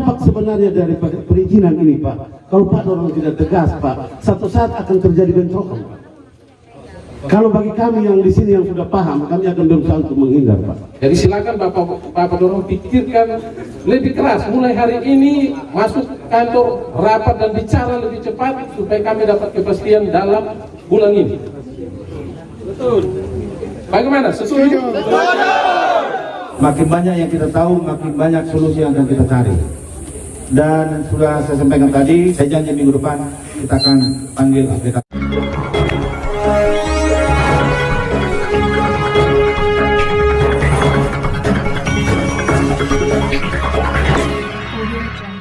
dampak sebenarnya dari perizinan ini Pak, kalau Pak orang tidak tegas Pak, satu saat akan terjadi bentrokan Pak. Kalau bagi kami yang di sini yang sudah paham, kami akan berusaha untuk menghindar Pak. Jadi silakan Bapak dorong pikirkan lebih keras, mulai hari ini masuk kantor rapat dan bicara lebih cepat supaya kami dapat kepastian dalam bulan ini. Betul. Bagaimana? Setuju? Makin banyak yang kita tahu, makin banyak solusi yang akan kita cari. Dan sudah saya sampaikan tadi, saya janji minggu depan kita akan panggil aplikator.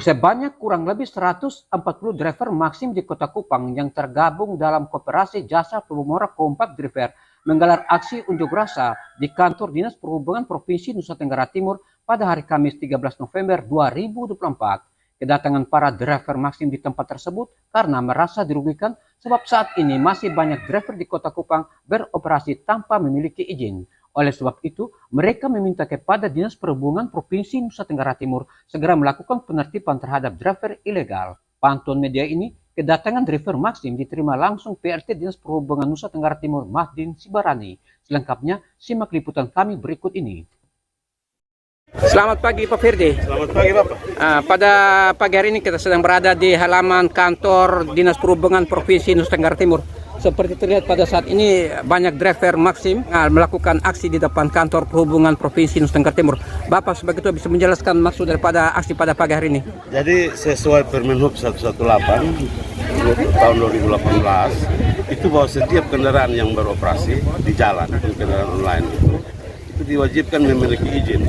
Sebanyak kurang lebih 140 driver Maxim di Kota Kupang yang tergabung dalam Koperasi Jasa Pemurah Kompak Driver menggelar aksi unjuk rasa di kantor Dinas Perhubungan Provinsi Nusa Tenggara Timur pada hari Kamis 13 November 2024. Kedatangan para driver Maxim di tempat tersebut karena merasa dirugikan sebab saat ini masih banyak driver di Kota Kupang beroperasi tanpa memiliki izin. Oleh sebab itu, mereka meminta kepada Dinas Perhubungan Provinsi Nusa Tenggara Timur segera melakukan penertiban terhadap driver ilegal. Pantauan media ini, kedatangan driver Maxim diterima langsung PRT Dinas Perhubungan Nusa Tenggara Timur Mahdin Sibarani. Selengkapnya, simak liputan kami berikut ini. Selamat pagi Pak Firdi. Selamat pagi Bapak. Pada pagi hari ini kita sedang berada di halaman kantor Dinas Perhubungan Provinsi Nusa Tenggara Timur. Seperti terlihat pada saat ini banyak driver Maxim melakukan aksi di depan kantor Perhubungan Provinsi Nusa Tenggara Timur. Bapak sebagai itu bisa menjelaskan maksud daripada aksi pada pagi hari ini? Jadi sesuai Permen Hub 118 tahun 2018 itu bahwa setiap kendaraan yang beroperasi di jalan, kendaraan online itu diwajibkan memiliki izin.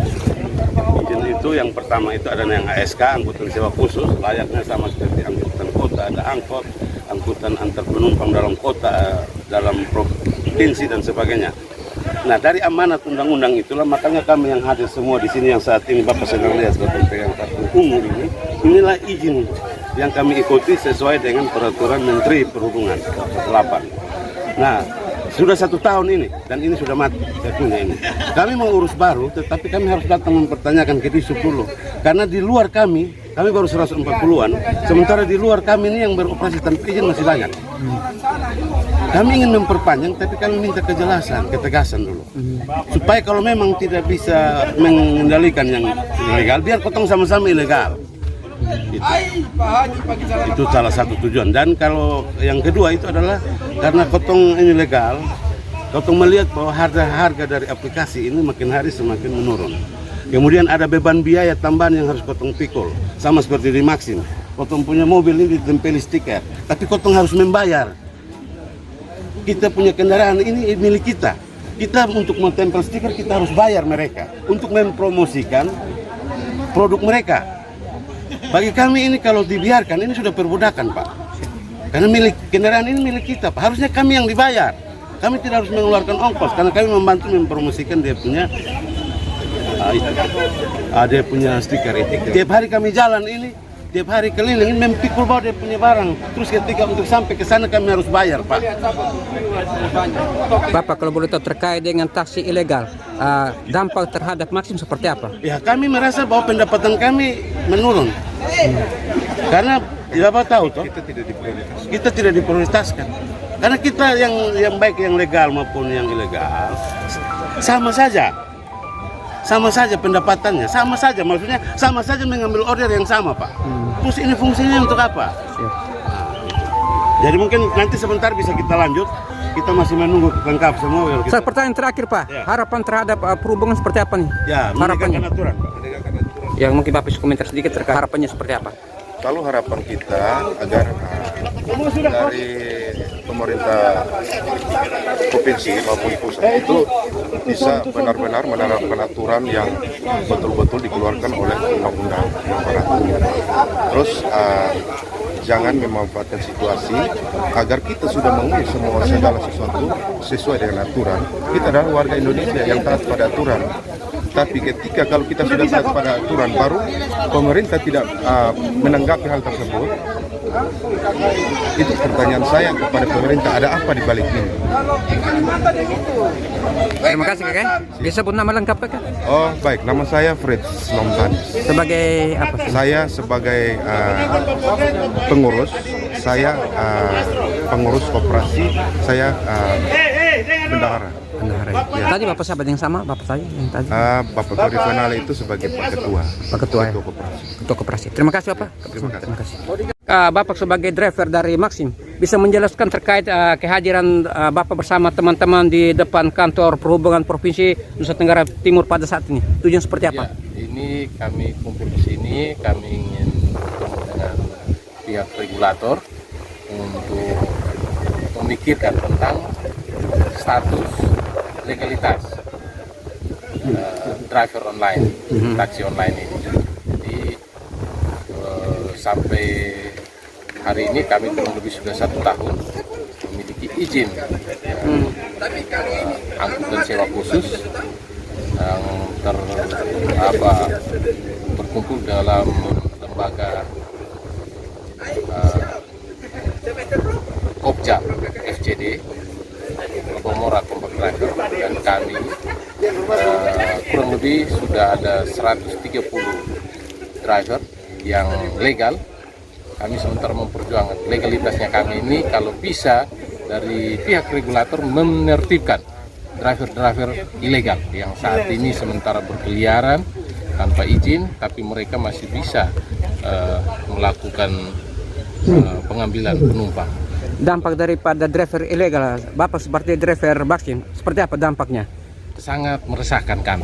Izin itu yang pertama itu ada yang ASK, angkutan sewa khusus, layaknya sama seperti angkutan kota, ada angkot, angkutan antar penumpang dalam kota, dalam provinsi dan sebagainya. Nah, dari amanat undang-undang itulah makanya kami yang hadir semua di sini yang saat ini Bapak sedang lihat sebagai pegang kartu ungu ini, inilah izin yang kami ikuti sesuai dengan peraturan Menteri Perhubungan 8. Nah, sudah 1 tahun ini dan ini sudah mati kartunya ini. Kami mau urus baru, tetapi kami harus datang mempertanyakan ke Disub dulu. Karena di luar kami baru 140-an, sementara di luar kami ini yang beroperasi tanpa izin masih banyak. Kami ingin memperpanjang, tapi kami minta kejelasan, ketegasan dulu. Supaya kalau memang tidak bisa mengendalikan yang ilegal, biar potong sama-sama ilegal. Itu salah satu tujuan. Dan kalau yang kedua itu adalah karena kotong ini legal, kotong melihat bahwa harga dari aplikasi ini makin hari semakin menurun. Kemudian ada beban biaya tambahan yang harus kotong pikul, sama seperti di Maxim. Kotong punya mobil ini ditempeli stiker, tapi kotong harus membayar. Kita punya kendaraan ini milik kita. Kita untuk mentempel stiker kita harus bayar mereka untuk mempromosikan produk mereka. Bagi kami ini kalau dibiarkan ini sudah perbudakan Pak. Karena kendaraan ini milik kita Pak. Harusnya kami yang dibayar. Kami tidak harus mengeluarkan ongkos karena kami membantu mempromosikan dia punya stiker itu. Tiap hari kami jalan ini, tiap hari keliling ini mempikul bawa dia punya barang. Terus ketika untuk sampai ke sana kami harus bayar Pak. Bapak kalau boleh tahu terkait dengan taksi ilegal, dampak terhadap Maxim seperti apa? Ya kami merasa bahwa pendapatan kami menurun. Karena Bapak tahu toh, kita tidak diprioritaskan. Karena kita yang baik yang legal maupun yang ilegal sama saja. Sama saja pendapatannya, sama saja maksudnya sama saja mengambil order yang sama Pak. Terus ini fungsinya untuk apa? Jadi mungkin nanti sebentar bisa kita lanjut. Kita masih menunggu lengkap semua. Pertanyaan terakhir Pak, ya. Harapan terhadap perhubungan seperti apa nih? Ya, harapannya aturan Pak. Yang mungkin Bapak bisa komentar sedikit terkait harapannya seperti apa? Kalau harapan kita agar dari pemerintah provinsi maupun pusat itu bisa benar-benar menerapkan aturan yang betul-betul dikeluarkan oleh undang-undang yang berlaku. Terus jangan memanfaatkan situasi agar kita sudah mengurus semua segala sesuatu sesuai dengan aturan. Kita adalah warga Indonesia yang taat pada aturan. Tapi ketika kalau kita sudah taat pada aturan baru, pemerintah tidak menanggapi hal tersebut, Itu pertanyaan saya kepada pemerintah, ada apa di balik ini? Terima kasih kakak. Bisa pun nama lengkap kakak. Oh baik, nama saya Fritz Lomtan. Sebagai apa? Saya sebagai pengurus, saya pengurus koperasi, saya bendahara. Tadi bapak sahabat yang sama, bapak saya yang tadi. Bapak Tori Fanale itu sebagai ketua. Pak Ketua ya. Koperasi. Ketua koperasi. Terima kasih bapak. Terima kasih. Bapak sebagai driver dari Maxim bisa menjelaskan terkait kehadiran bapak bersama teman-teman di depan kantor perhubungan provinsi Nusa Tenggara Timur pada saat ini. Tujuan seperti apa? Ya, ini kami kumpul di sini, kami ingin bertemu dengan pihak regulator untuk memikirkan tentang status legalitas driver online, taksi online ini. Jadi sampai hari ini kami kurang lebih sudah 1 tahun memiliki izin angkutan sewa khusus yang terkumpul dalam lembaga Kopja FCD Lopomora Compact Driver, dan kami kurang lebih sudah ada 130 driver yang legal. Kami sementara memperjuangkan legalitasnya kami ini, kalau bisa dari pihak regulator menertibkan driver-driver ilegal yang saat ini sementara berkeliaran tanpa izin, tapi mereka masih bisa melakukan pengambilan penumpang. Dampak daripada driver ilegal, bapak seperti driver Maxim, seperti apa dampaknya? Sangat meresahkan kami.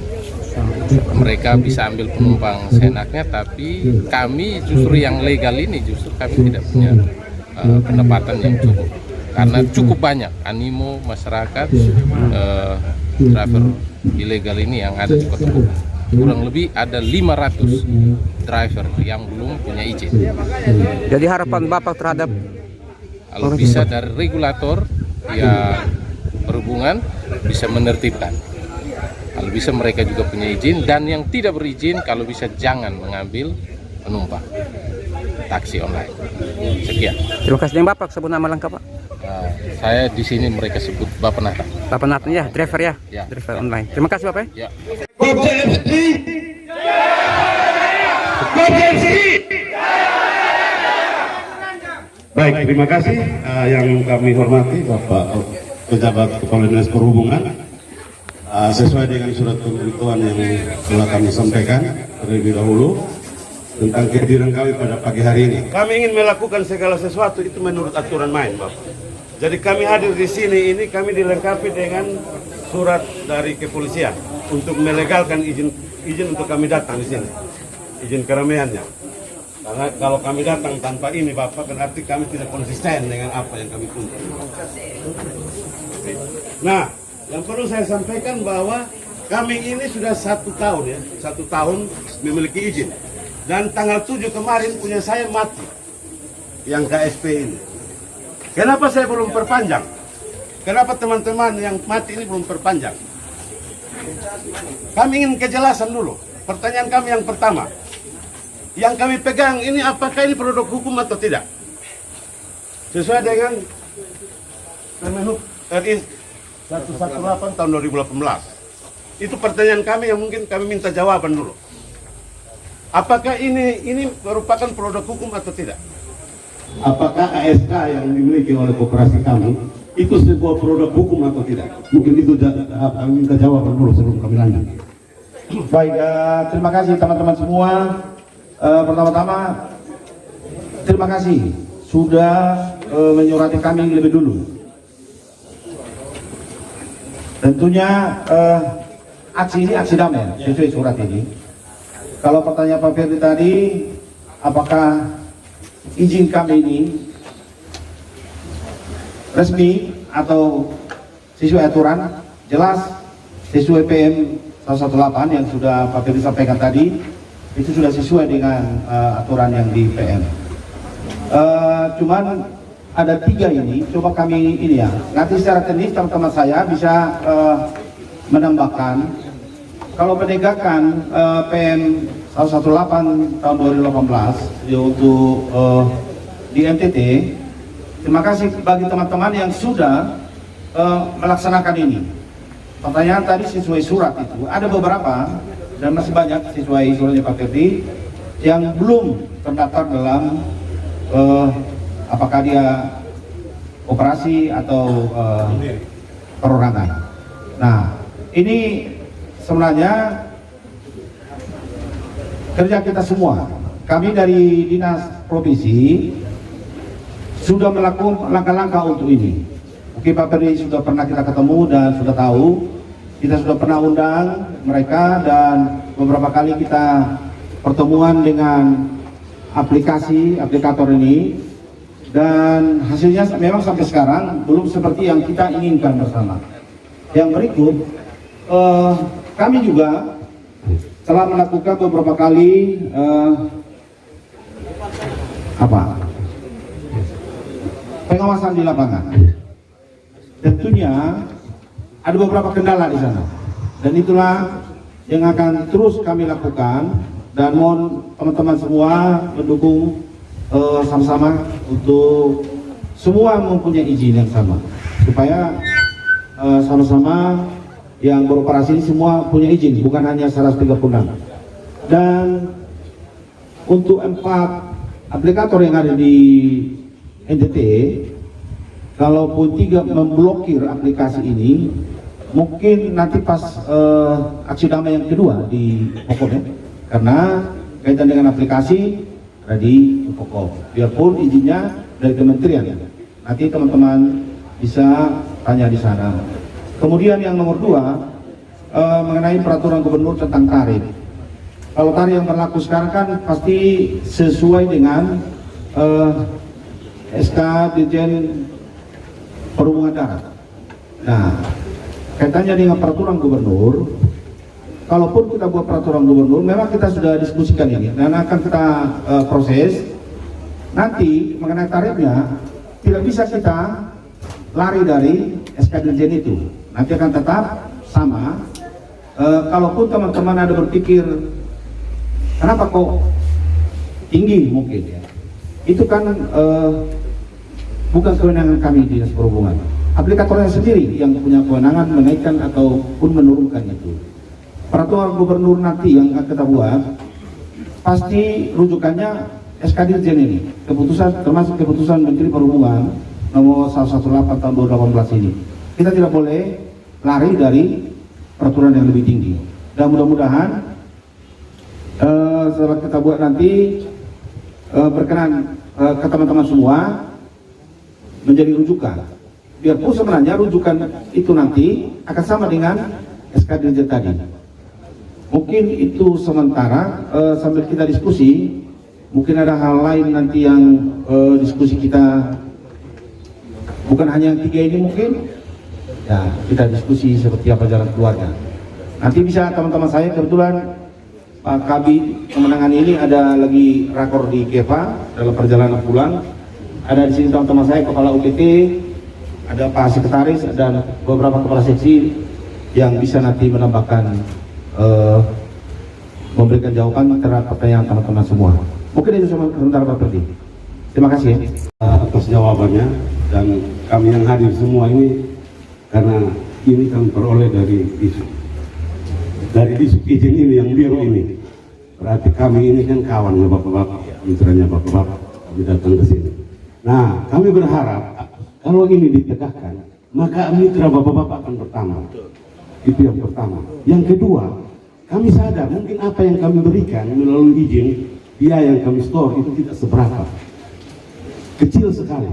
Mereka bisa ambil penumpang seenaknya, tapi kami justru yang legal ini justru kami tidak punya pendapatan yang cukup, karena cukup banyak animo masyarakat driver ilegal ini yang ada di Kota Kupang. Kurang lebih ada 500 driver yang belum punya izin. Jadi harapan bapak terhadap kalau bisa dari regulator yang berhubungan bisa menertibkan. Kalau bisa mereka juga punya izin, dan yang tidak berizin kalau bisa jangan mengambil penumpang taksi online. Sekian. Terima kasih. Yang bapak sebut nama lengkap pak? Saya di sini mereka sebut Bapak Nata. Bapak Nathan ya, driver ya, Ya. driver online. Terima kasih bapak. Ya. Baik, terima kasih yang kami hormati Bapak Pejabat Kepala Dinas Perhubungan. Sesuai dengan surat pemberitahuan yang telah kami sampaikan terlebih dahulu tentang kehadiran kami pada pagi hari ini. Kami ingin melakukan segala sesuatu itu menurut aturan main, Bapak. Jadi kami hadir di sini ini kami dilengkapi dengan surat dari kepolisian untuk melegalkan izin untuk kami datang di sini, izin keramaiannya. Karena kalau kami datang tanpa ini, Bapak, berarti kami tidak konsisten dengan apa yang kami tuntut. Nah, yang perlu saya sampaikan bahwa kami ini sudah 1 tahun ya, 1 tahun memiliki izin. Dan tanggal 7 kemarin punya saya mati, yang KSP ini. Kenapa saya belum perpanjang? Kenapa teman-teman yang mati ini belum perpanjang? Kami ingin kejelasan dulu. Pertanyaan kami yang pertama, yang kami pegang ini apakah ini produk hukum atau tidak? Sesuai dengan Permen RI 118 tahun 2018. Itu pertanyaan kami yang mungkin kami minta jawaban dulu. Apakah ini merupakan produk hukum atau tidak? Apakah ASK yang dimiliki oleh koperasi kami itu sebuah produk hukum atau tidak? Mungkin itu kami minta jawaban dulu sebelum kami lanjut. Baik, terima kasih teman-teman semua. Pertama-tama terima kasih sudah menyurati kami lebih dulu. Tentunya aksi ini aksi damai sesuai surat ini. Kalau pertanyaan Pak Ferdi tadi, apakah izin kami ini resmi atau sesuai aturan? Jelas sesuai PM 118 yang sudah Pak Ferdi sampaikan tadi, itu sudah sesuai dengan aturan yang di PM. Cuman ada 3 ini, coba kami ini ya, nanti secara teknis teman-teman saya bisa menambahkan. Kalau penegakan PM 118 tahun 2018 untuk di NTT, terima kasih bagi teman-teman yang sudah melaksanakan ini. Pertanyaan tadi sesuai surat itu, ada beberapa dan masih banyak sesuai suratnya Pak Ferdi yang belum terdaftar dalam apakah dia operasi atau perorangan. Nah, ini sebenarnya kerja kita semua. Kami dari Dinas Provinsi sudah melakukan langkah-langkah untuk ini. Oke, Pak Ferdi sudah pernah kita ketemu dan sudah tahu. Kita sudah pernah undang mereka dan beberapa kali kita pertemuan dengan aplikator ini, dan hasilnya memang sampai sekarang belum seperti yang kita inginkan bersama. Yang berikut, kami juga telah melakukan beberapa kali pengawasan di lapangan. Tentunya ada beberapa kendala di sana, dan itulah yang akan terus kami lakukan, dan mohon teman-teman semua mendukung sama-sama untuk semua mempunyai izin yang sama, supaya sama-sama yang beroperasi ini semua punya izin, bukan hanya 136. Dan untuk 4 aplikator yang ada di NTT, kalaupun 3 memblokir aplikasi ini, mungkin nanti pas aksi damai yang kedua di pokoknya, karena kaitan dengan aplikasi ada di pokok, biarpun izinnya dari kementerian, nanti teman-teman bisa tanya di sana. Kemudian yang nomor 2, mengenai peraturan gubernur tentang tarif. Kalau tarif yang berlaku sekarang kan pasti sesuai dengan SK Dirjen Perhubungan Darat. Nah, kaitannya dengan peraturan gubernur, kalaupun kita buat peraturan gubernur, memang kita sudah diskusikan ini dan akan kita proses. Nanti mengenai tarifnya tidak bisa kita lari dari SK Dirjen itu, nanti akan tetap sama. Kalaupun teman-teman ada berpikir kenapa kok tinggi, mungkin ya, itu kan bukan kewenangan kami di Dinas Perhubungan. Aplikatornya sendiri yang punya kewenangan menaikkan ataupun menurunkan itu. Peraturan gubernur nanti yang akan kita buat pasti rujukannya SK Dirjen ini, keputusan, termasuk keputusan Menteri Perhubungan nomor 118 tahun 2018 ini. Kita tidak boleh lari dari peraturan yang lebih tinggi, dan mudah-mudahan setelah kita buat nanti berkenan ke teman-teman semua menjadi rujukan. Biarpun sebenarnya rujukan itu nanti akan sama dengan SK Dirjen tadi. Mungkin itu sementara sambil kita diskusi. Mungkin ada hal lain nanti yang diskusi kita, bukan hanya yang 3 ini mungkin. Ya, kita diskusi seperti apa jalan keluarnya. Nanti bisa teman-teman saya, kebetulan Pak Kabi kemenangan ini ada lagi rakor di Keva dalam perjalanan pulang. Ada di sini teman-teman saya, Kepala UPT, ada Pak Sekretaris, dan beberapa kepala seksi yang bisa nanti menambahkan, memberikan jawaban terhadap pertanyaan teman-teman semua. Mungkin itu sebentar Pak Ferdi. Terima kasih ya atas jawabannya, dan kami yang hadir semua ini karena ini kami peroleh dari isu izin ini yang biru ini. Berarti kami ini kan kawan bapak-bapak, mitranya bapak-bapak, kami datang ke sini. Nah, kami berharap kalau ini ditegakkan, maka mitra bapak-bapak akan bertambah. Itu yang pertama. Yang kedua, kami sadar mungkin apa yang kami berikan melalui izin, biaya yang kami store itu tidak seberapa, kecil sekali.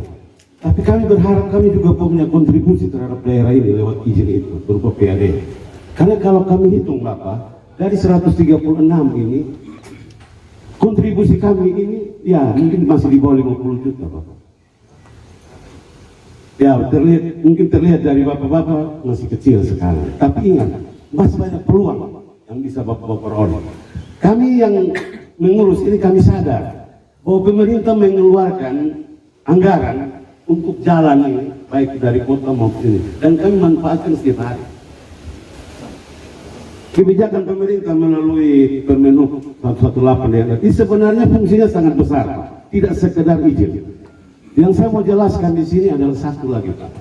Tapi kami berharap kami juga punya kontribusi terhadap daerah ini lewat izin itu berupa PAD. Karena kalau kami hitung Bapak, dari 136 ini, kontribusi kami ini ya mungkin masih di bawah 50 juta Bapak. Ya mungkin terlihat dari Bapak-Bapak masih kecil sekali. Tapi ingat, masih banyak peluang yang bisa Bapak-Bapak peroleh. Kami yang mengurus ini kami sadar bahwa pemerintah mengeluarkan anggaran untuk jalan ini, baik dari kota maupun ini, dan kami manfaatkan setiap hari. Kebijakan pemerintah melalui Permen Hub 118 yang ini sebenarnya fungsinya sangat besar, tidak sekedar izin, Yang saya mau jelaskan di sini adalah satu lagi, Pak.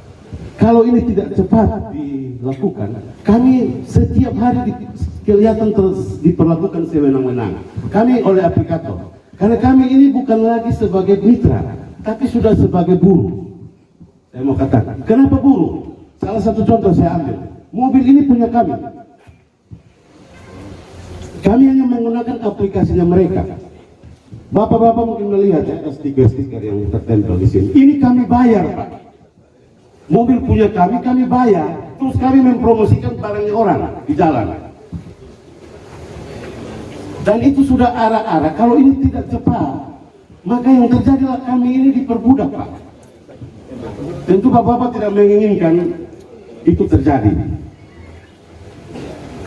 Kalau ini tidak cepat dilakukan, kami setiap hari kelihatan terus diperlakukan sewenang-wenang. Kami oleh aplikator. Karena kami ini bukan lagi sebagai mitra, tapi sudah sebagai buruh. Saya mau katakan, kenapa buruh? Salah satu contoh saya ambil. Mobil ini punya kami. Kami hanya menggunakan aplikasinya mereka. Bapak-bapak mungkin melihat ya, ada stiker-stiker yang tertempel di sini. Ini kami bayar, Pak. Mobil punya kami bayar. Terus kami mempromosikan barangnya orang di jalan. Dan itu sudah arah-arah. Kalau ini tidak cepat, maka yang terjadilah kami ini diperbudak, Pak. Tentu bapak-bapak tidak menginginkan itu terjadi.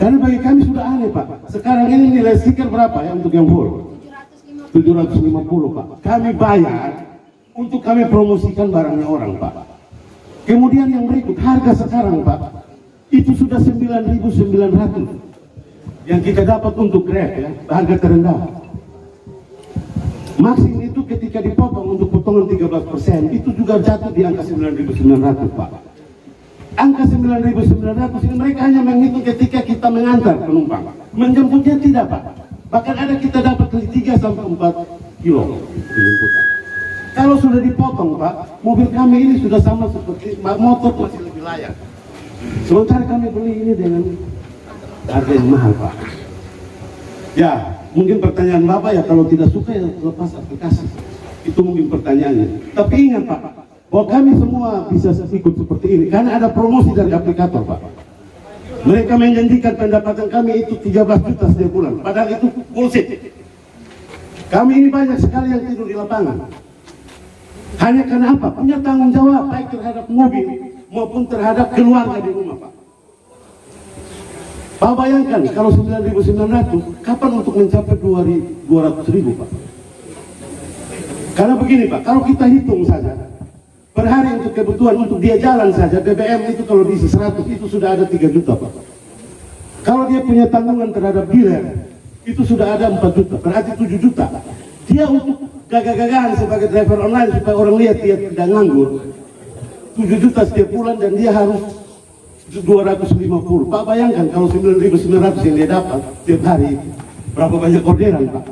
Karena bagi kami sudah aneh, Pak. Sekarang ini nilai stiker berapa ya untuk yang full? 750, Pak. Kami bayar untuk kami promosikan barangnya orang, Pak. Kemudian yang berikut, harga sekarang, Pak, itu sudah 9.900 yang kita dapat untuk Grab ya, harga terendah. Maksim itu ketika dipotong untuk potongan 13%, itu juga jatuh di angka 9.900, Pak. Angka 9.900 ini mereka hanya menghitung ketika kita mengantar penumpang. Menjemputnya tidak, Pak. Bahkan ada kita dapat 3 sampai 4 kilo penjemputan. Kalau sudah dipotong, Pak, mobil kami ini sudah sama seperti motor, masih lebih layak. Sementara kami beli ini dengan harga yang mahal, Pak. Ya, mungkin pertanyaan Bapak ya, kalau tidak suka ya lepas aplikasi. Itu mungkin pertanyaannya. Tapi ingat, Pak, bahwa kami semua bisa ikut seperti ini karena ada promosi dari aplikator, Pak. Mereka menjanjikan pendapatan kami itu 13 juta setiap bulan, padahal itu bullshit. Kami ini banyak sekali yang tidur di lapangan. Hanya karena apa? Punya tanggung jawab baik terhadap mobil maupun terhadap keluarga di rumah, Pak. Pak bayangkan kalau 9.900, kapan untuk mencapai 200.000, Pak? Karena begini, Pak, kalau kita hitung saja per hari untuk kebutuhan untuk dia jalan saja, BBM itu kalau diisi 100 itu sudah ada 3 juta, Pak. Kalau dia punya tanggungan terhadap dealer itu sudah ada 4 juta, berarti 7 juta. Dia untuk gagah-gagahan sebagai driver online supaya orang lihat dia tidak nganggur, 7 juta setiap bulan dan dia harus 250. Pak bayangkan kalau 9.900 yang dia dapat setiap hari, berapa banyak orderan, Pak.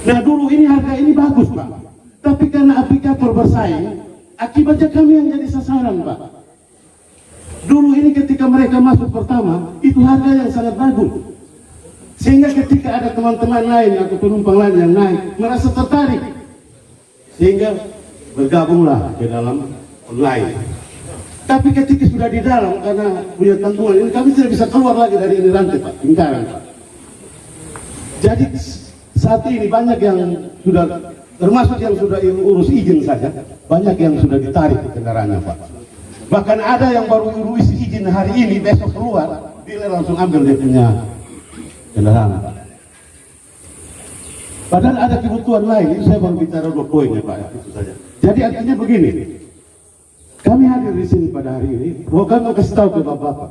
Nah dulu ini harga ini bagus, Pak. Tapi karena aplikator bersaing, akibatnya kami yang jadi sasaran, Pak. Dulu ini ketika mereka masuk pertama, itu harga yang sangat bagus. Sehingga ketika ada teman-teman lain atau penumpang lain yang naik, merasa tertarik. Sehingga bergabunglah ke dalam online. Tapi ketika sudah di dalam, karena punya tanggungan ini, kami tidak bisa keluar lagi dari ini rantai, Pak, lingkaran, Pak. Jadi saat ini banyak yang sudah, termasuk yang sudah urus izin saja, banyak yang sudah ditarik ke kendaraannya, Pak. Bahkan ada yang baru urus izin hari ini, besok keluar, dia langsung ambil dia punya kendaraan, Pak. Padahal ada kebutuhan lain, ini saya baru bicara 2 poinnya, Pak, itu saja. Jadi artinya begini, kami hadir di sini pada hari ini, bahwa kami mau kasih tahu ke Bapak-Bapak.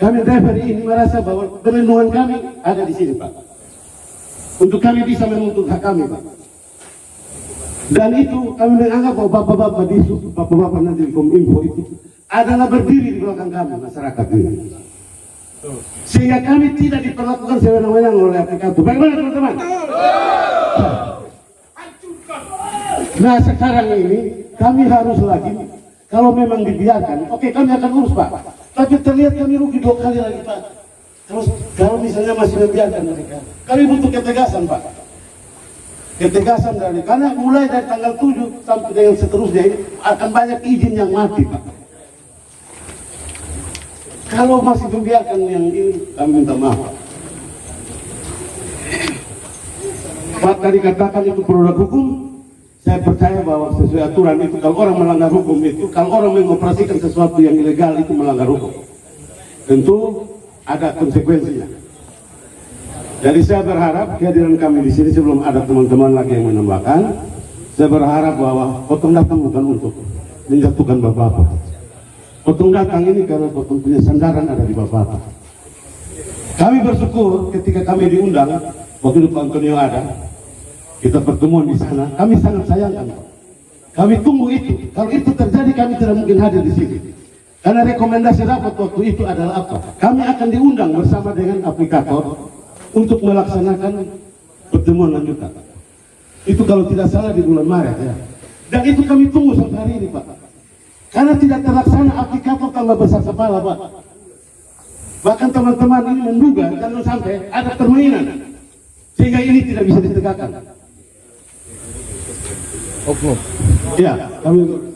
Kami driver ini merasa bahwa perlindungan kami ada di sini, Pak. Untuk kami bisa menuntut hak kami, Pak. Dan itu kami menganggap bahwa Bapak-Bapak di Bapak-Bapak nanti di Kominfo itu adalah berdiri di belakang kami, masyarakat ini. Sehingga kami tidak diperlakukan sewenang-wenang oleh aplikator. Bagaimana, teman-teman? Nah sekarang ini kami harus lagi, kalau memang dibiarkan, oke kami akan urus, Pak. Tapi terlihat kami rugi 2 kali lagi, Pak. Terus kalau misalnya masih membiarkan mereka, kami butuh ketegasan, Pak. Ketegasan dari, karena mulai dari tanggal 7 sampai dengan seterusnya ini akan banyak izin yang mati, Pak. Kalau masih membiarkan yang ini, kami minta maaf. Pak tadi katakan itu produk hukum. Saya percaya bahwa sesuai aturan itu, kalau orang melanggar hukum itu, kalau orang mengoperasikan sesuatu yang ilegal itu melanggar hukum. Tentu ada konsekuensinya. Jadi saya berharap kehadiran kami di sini sebelum ada teman-teman lagi yang menambahkan, saya berharap bahwa potong datang bukan untuk menjatuhkan Bapak-Bapak. Potong datang ini karena potong punya sandaran ada di Bapak-Bapak. Kami bersyukur ketika kami diundang, waktu itu Pak Antonio ada, kita pertemuan di sana. Kami sangat sayangkan, Pak. Kami tunggu itu. Kalau itu terjadi, kami tidak mungkin hadir di sini. Karena rekomendasi rapat waktu itu adalah apa? Kami akan diundang bersama dengan aplikator untuk melaksanakan pertemuan lanjutan. Itu kalau tidak salah di bulan Maret ya. Dan itu kami tunggu sampai hari ini, Pak. Karena tidak terlaksana, aplikator tambah besar kepala, Pak. Bahkan teman-teman ini menduga jangan sampai ada permainan sehingga ini tidak bisa ditegakkan. Oknum. Ya,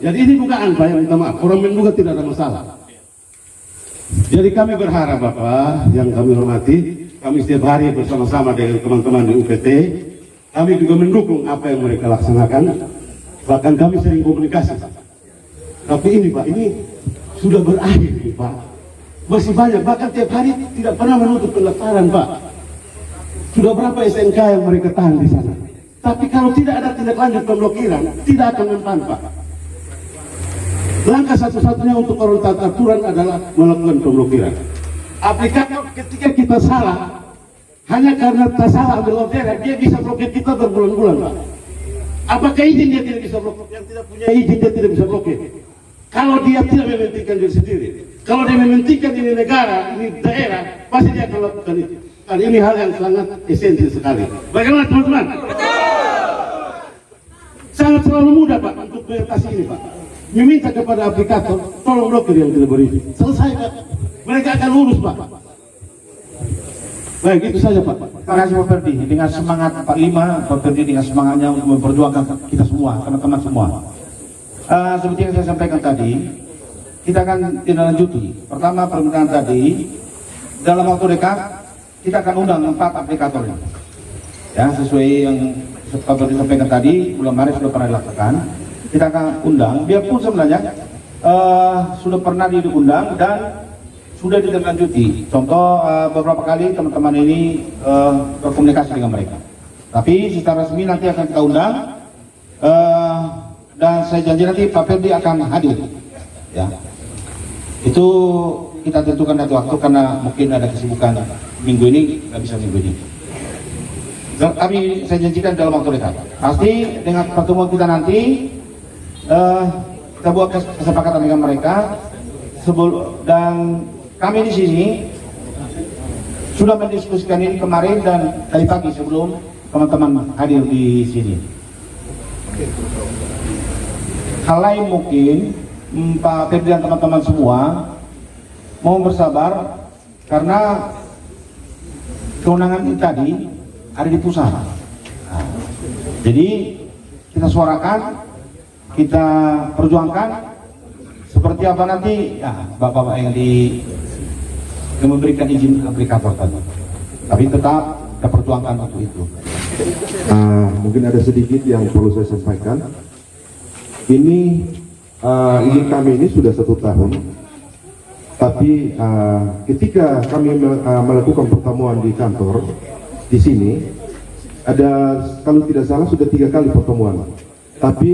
jadi ini dugaan, Pak, yang minta maaf. Orang menduga tidak ada masalah. Jadi kami berharap, Bapak, yang kami hormati, kami setiap hari bersama-sama dengan teman-teman di UPT, kami juga mendukung apa yang mereka laksanakan. Bahkan kami sering komunikasi, Pak. Tapi ini, Pak, ini sudah berakhir, Pak. Masih banyak, bahkan tiap hari tidak pernah menutup pendaftaran, Pak. Sudah berapa SNK yang mereka tahan di sana? Tapi kalau tidak ada tindak lanjut pemblokiran, tidak akan mempan, Pak. Langkah satu-satunya untuk orang taat aturan adalah melakukan pemblokiran. Aplikator ketika kita salah, hanya karena tak salah ambil orderan, dia bisa blokir kita berbulan-bulan, Pak. Apakah izin dia tidak bisa blokir? Yang tidak punya izin dia tidak bisa blokir. Kalau dia tidak mementingkan diri sendiri, kalau dia mementingkan ini negara, ini daerah, pasti dia akan lakukan itu. Dan ini hal yang sangat esensial sekali. Bagaimana, teman-teman? Sangat selalu mudah, Pak, untuk mengatasi ini, Pak. Meminta kepada aplikator, tolong blokir yang tidak berizin. Selesai, Pak. Mereka akan lurus, Pak. Baik, itu saja, Pak. Terima kasih Pak Ferdi. Dengan semangat Pak Lima, Pak Ferdi dengan semangatnya untuk memperjuangkan kita semua, teman-teman semua. Seperti yang saya sampaikan tadi, kita akan tindak lanjuti. Pertama, permintaan tadi, dalam waktu dekat, kita akan undang 4 aplikatornya. Ya, sesuai yang Pak Ferdi sampaikan tadi, bulan Maret sudah pernah dilakukan. Kita akan undang, biarpun sebenarnya sudah pernah diundang dan sudah ditindaklanjuti. Contoh beberapa kali teman-teman ini berkomunikasi dengan mereka. Tapi secara resmi nanti akan kita undang dan saya janji nanti Pak Ferdi akan hadir. Ya, itu kita tentukan nanti waktu karena mungkin ada kesibukan minggu ini, nggak bisa minggu ini. Tapi saya janjikan dalam waktu dekat. Pasti dengan pertemuan kita nanti kita buat kesepakatan dengan mereka dan kami di sini sudah mendiskusikan ini kemarin dan tadi pagi sebelum teman-teman hadir di sini. Hal lain mungkin Pak Ferdi dan teman-teman semua mau bersabar karena kewenangan ini tadi ada di pusat. Nah, jadi kita suarakan, kita perjuangkan seperti apa nanti ya bapak-bapak yang memberikan izin aplikator tadi. Tapi tetap kita perjuangkan waktu itu. Mungkin ada sedikit yang perlu saya sampaikan. Ini izin kami ini sudah 1 tahun. Tapi ketika kami melakukan pertemuan di kantor di sini, ada kalau tidak salah sudah 3 kali pertemuan. Tapi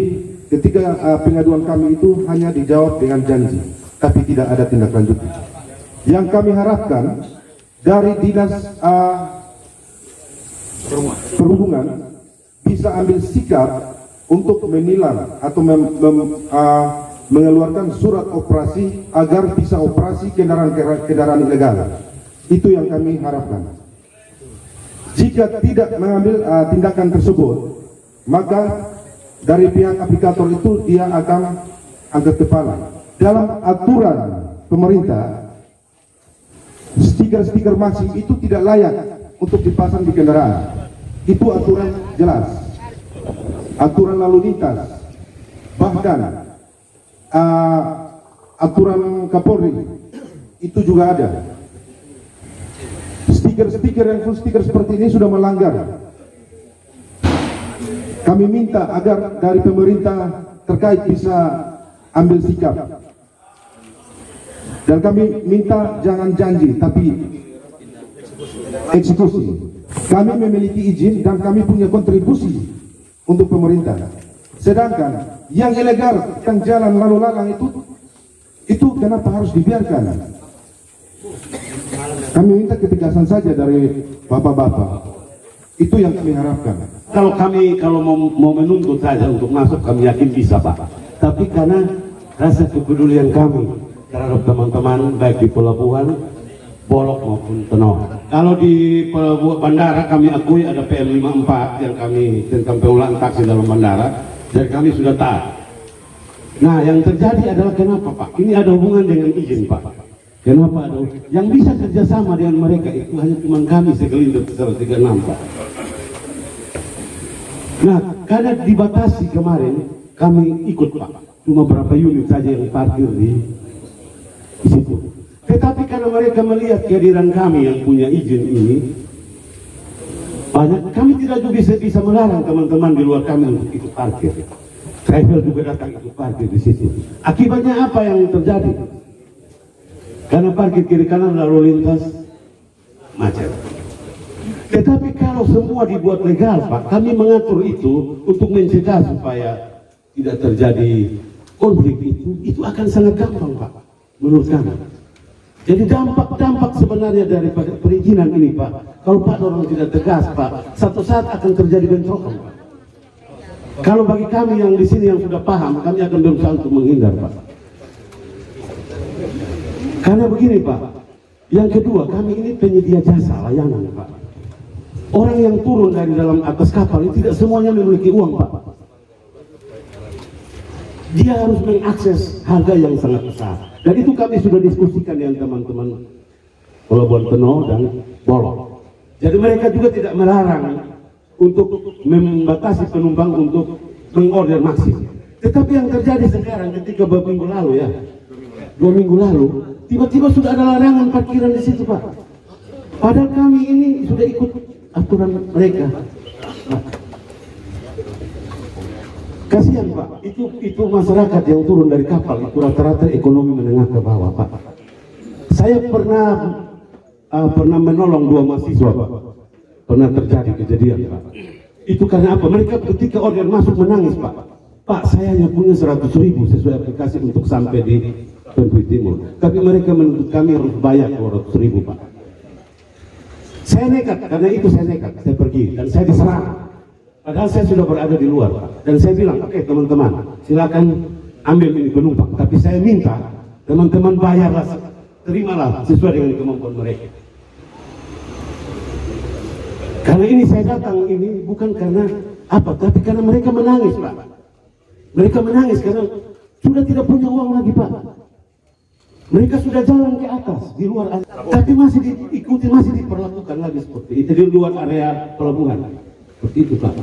ketika pengaduan kami itu hanya dijawab dengan janji, tapi tidak ada tindak lanjut. Yang kami harapkan dari dinas perhubungan bisa ambil sikap untuk menilang atau mengeluarkan surat operasi agar bisa operasi kendaraan ilegal. Itu yang kami harapkan. Jika tidak mengambil tindakan tersebut, maka dari pihak aplikator itu dia akan angkat kepala. Dalam aturan pemerintah, stiker-stiker maxim itu tidak layak untuk dipasang di kendaraan. Itu aturan jelas. Aturan lalu lintas, bahkan aturan Kapolri itu juga ada. Stiker-stiker yang full stiker seperti ini sudah melanggar. Kami minta agar dari pemerintah terkait bisa ambil sikap. Dan kami minta jangan janji, tapi eksekusi. Kami memiliki izin dan kami punya kontribusi untuk pemerintah. Sedangkan yang ilegal, yang jalan lalu lalang itu kenapa harus dibiarkan? Kami minta ketegasan saja dari bapak-bapak. Itu yang kami harapkan. kalau mau menuntut saja untuk masuk, kami yakin bisa Pak. Tapi karena rasa kepedulian kami terhadap teman-teman baik di pelabuhan, Bolok maupun Tenoh. Kalau di bandara kami akui ada PM54 yang kami tentang pengelolaan taksi dalam bandara, dan kami sudah taat. Nah, yang terjadi adalah kenapa Pak? Ini ada hubungan dengan izin Pak. Kenapa ada? Yang bisa kerjasama dengan mereka itu hanya cuma kami segelintir 36 Pak. Nah, karena dibatasi kemarin, kami ikut Pak. Cuma berapa unit saja yang parkir di situ. Tetapi karena mereka melihat kehadiran kami yang punya izin ini, banyak kami tidak juga bisa melarang teman-teman di luar kami untuk ikut parkir. Travel juga datang ikut parkir di situ. Akibatnya apa yang terjadi? Karena parkir kiri kanan lalu lintas macet. Tetapi kalau semua dibuat legal Pak, kami mengatur itu untuk mencegah supaya tidak terjadi konflik itu akan sangat gampang Pak, menurut kami. Jadi dampak sebenarnya daripada perizinan ini Pak, kalau Pak orang tidak tegas Pak, satu saat akan terjadi bentrokan Pak. Kalau bagi kami yang di sini yang sudah paham, kami akan berusaha untuk menghindar Pak. Karena begini Pak, yang kedua kami ini penyedia jasa layanan Pak. Orang yang turun dari dalam atas kapal ini tidak semuanya memiliki uang Pak. Dia harus mengakses harga yang sangat besar. Dan itu kami sudah diskusikan dengan teman-teman Pelabuhan Tenoh dan Bolok. Jadi mereka juga tidak melarang untuk membatasi penumpang untuk mengorder maksim. Tetapi yang terjadi sekarang ketika beberapa minggu lalu ya, 2 minggu lalu, tiba-tiba sudah ada larangan parkiran di situ Pak. Padahal kami ini sudah ikut aturan mereka. Kasihan Pak, itu masyarakat yang turun dari kapal itu rata-rata ekonomi menengah ke bawah Pak. Saya pernah menolong 2 mahasiswa Pak. Pernah terjadi kejadian Pak. Itu karena apa? Mereka ketika order masuk menangis Pak. Pak, saya hanya punya 100.000 sesuai aplikasi untuk sampai di Pentui Timur. Tapi mereka menuntut kami harus bayar 200.000 Pak. Saya nekat, karena itu saya nekat. Saya pergi dan saya diserang. Padahal saya sudah berada di luar Pak. Dan saya bilang, oke teman-teman, silakan ambil ini penumpang. Tapi saya minta teman-teman bayarlah, terimalah sesuai dengan kemampuan mereka. Karena ini saya datang ini bukan karena apa, tapi karena mereka menangis Pak. Mereka menangis karena sudah tidak punya uang lagi Pak. Mereka sudah jalan ke atas, di luar, tapi masih diikuti, masih diperlakukan lagi seperti itu di luar area pelabuhan. Seperti itu Pak.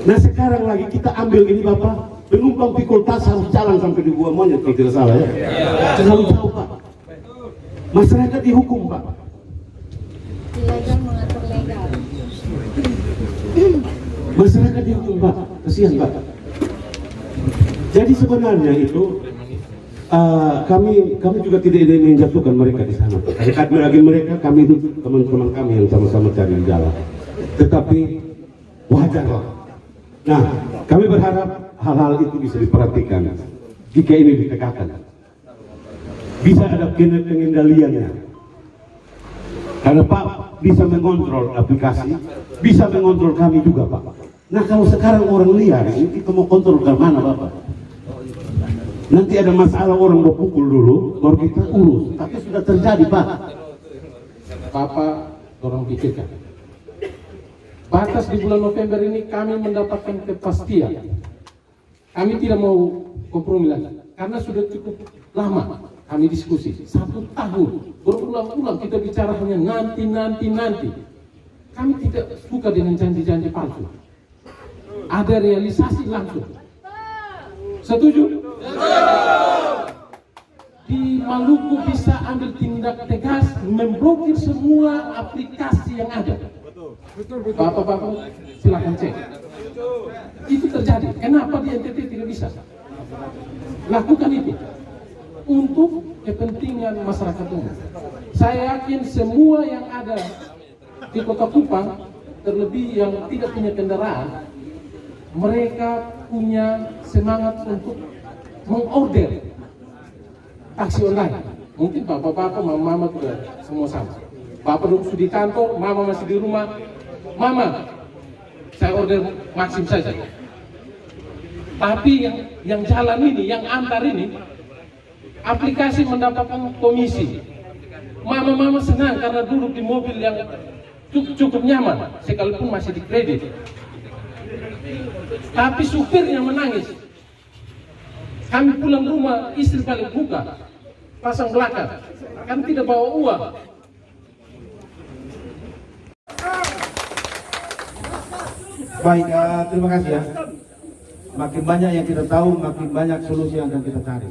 Nah sekarang lagi kita ambil ini Bapak, penumpang pikul tas harus jalan sampai di Gua Monyet kalau tidak salah ya. Terlalu jauh Pak. Masyarakat dihukum Pak. Ilegal mengatur legal. Masyarakat dihukum Pak, kasihan Pak. Jadi sebenarnya itu kami juga tidak ingin menjatuhkan mereka di sana. Bagi mereka, kami itu teman-teman kami yang sama-sama cari jalan. Tetapi wajarlah. Nah, kami berharap hal-hal itu bisa diperhatikan jika ini ditegakkan. Bisa ada pengendaliannya. Karena Pak bisa mengontrol aplikasi, bisa mengontrol kami juga Pak. Nah kalau sekarang orang liar, ini kita mau kontrol ke mana Bapak? Nanti ada masalah orang mau pukul dulu, baru kita urus. Tapi sudah terjadi Pak. Bapak orang pikirkan. Batas di bulan November ini kami mendapatkan kepastian. Kami tidak mau kompromi lagi. Karena sudah cukup lama kami diskusi. 1 tahun. Berulang-ulang kita bicara hanya nanti. Kami tidak suka dengan janji-janji palsu. Ada realisasi langsung. Setuju? Di Maluku bisa ambil tindak tegas memblokir semua aplikasi yang ada. Bapak-bapak silakan cek. Itu terjadi. Kenapa di NTT tidak bisa? Lakukan itu untuk kepentingan masyarakat umum. Saya yakin semua yang ada di Kota Kupang, terlebih yang tidak punya kendaraan, mereka punya semangat untuk mengorder taksi online. Mungkin bapak-bapak, mama-mama juga semua sama. Bapak sudah di kantor, mama masih di rumah. Mama, saya order Maxim saja. Tapi yang jalan ini, yang antar ini, aplikasi mendapatkan komisi. Mama-mama senang karena duduk di mobil yang cukup nyaman, sekalipun masih di kredit. Tapi supirnya menangis. Kami pulang rumah, istri balik buka, pasang belakang, kan tidak bawa uang. Baik, terima kasih ya. Makin banyak yang kita tahu, makin banyak solusi yang akan kita cari.